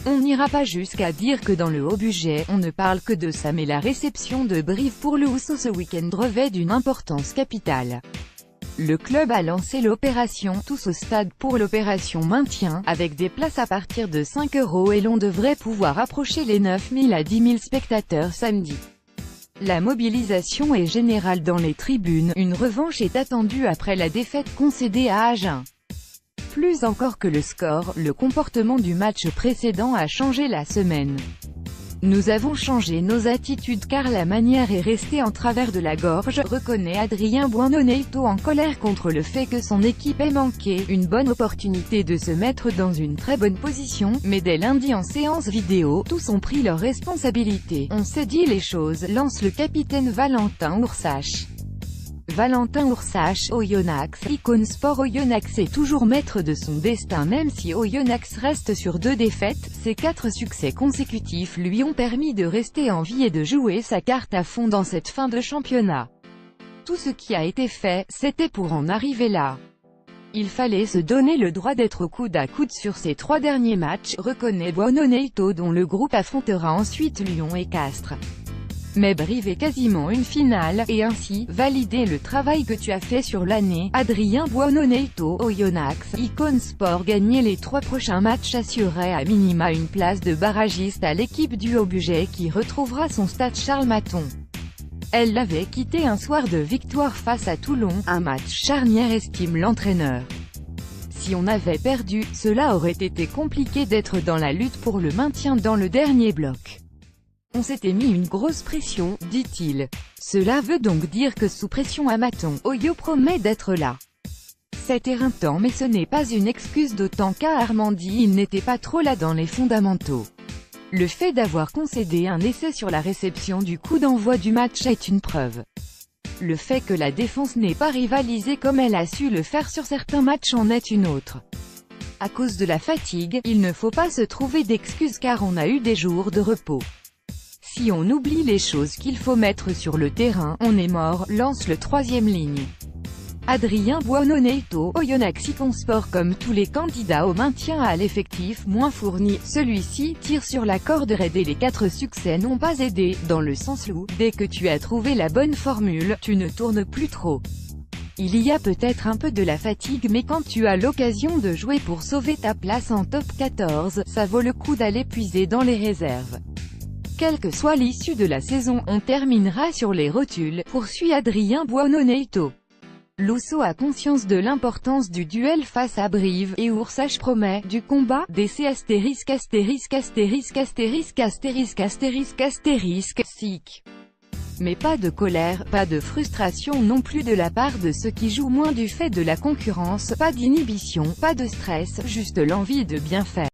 On n'ira pas jusqu'à dire que dans le haut budget, on ne parle que de ça, mais la réception de Brive pour le Housseau ce week-end revêt d'une importance capitale. Le club a lancé l'opération « Tous au stade » pour l'opération maintien, avec des places à partir de 5 € et l'on devrait pouvoir approcher les 9 000 à 10 000 spectateurs samedi. La mobilisation est générale dans les tribunes, une revanche est attendue après la défaite concédée à Agen. Plus encore que le score, le comportement du match précédent a changé la semaine. Nous avons changé nos attitudes car la manière est restée en travers de la gorge, reconnaît Adrien Buononneto en colère contre le fait que son équipe ait manqué une bonne opportunité de se mettre dans une très bonne position, mais dès lundi en séance vidéo, tous ont pris leurs responsabilités. On s'est dit les choses, lance le capitaine Valentin Oursache. Valentin Oursache, Oyonnax, icône sport. Oyonnax est toujours maître de son destin même si Oyonnax reste sur 2 défaites, ses 4 succès consécutifs lui ont permis de rester en vie et de jouer sa carte à fond dans cette fin de championnat. Tout ce qui a été fait, c'était pour en arriver là. Il fallait se donner le droit d'être coude à coude sur ces 3 derniers matchs, reconnaît Buononneto dont le groupe affrontera ensuite Lyon et Castres. Mais Brive est quasiment une finale, et ainsi, valider le travail que tu as fait sur l'année. Adrien Buononneto, Oyonnax, icône sport. Gagner les 3 prochains matchs assurerait à minima une place de barragiste à l'équipe du haut budget qui retrouvera son stade Charles Mathon. Elle l'avait quitté un soir de victoire face à Toulon, un match charnière estime l'entraîneur. Si on avait perdu, cela aurait été compliqué d'être dans la lutte pour le maintien dans le dernier bloc. On s'était mis une grosse pression, dit-il. Cela veut donc dire que sous pression à Mathon, Oyo promet d'être là. C'est éreintant mais ce n'est pas une excuse d'autant qu'à Armandie il n'était pas trop là dans les fondamentaux. Le fait d'avoir concédé un essai sur la réception du coup d'envoi du match est une preuve. Le fait que la défense n'ait pas rivalisé comme elle a su le faire sur certains matchs en est une autre. À cause de la fatigue, il ne faut pas se trouver d'excuses car on a eu des jours de repos. Si on oublie les choses qu'il faut mettre sur le terrain, on est mort, lance le 3e ligne. Adrien Buononneto, Oyonnax icône sport. Comme tous les candidats au maintien à l'effectif moins fourni, celui-ci tire sur la corde raide et les 4 succès n'ont pas aidé, dans le sens où, dès que tu as trouvé la bonne formule, tu ne tournes plus trop. Il y a peut-être un peu de la fatigue mais quand tu as l'occasion de jouer pour sauver ta place en top 14, ça vaut le coup d'aller puiser dans les réserves. Quelle que soit l'issue de la saison, on terminera sur les rotules, poursuit Adrien Buononneto. L'Housseau a conscience de l'importance du duel face à Brive, et Oursache promet du combat, DC astérisque astérisque astérisque astérisque astérisque astérisque astérisque sic. Mais pas de colère, pas de frustration non plus de la part de ceux qui jouent moins du fait de la concurrence, pas d'inhibition, pas de stress, juste l'envie de bien faire.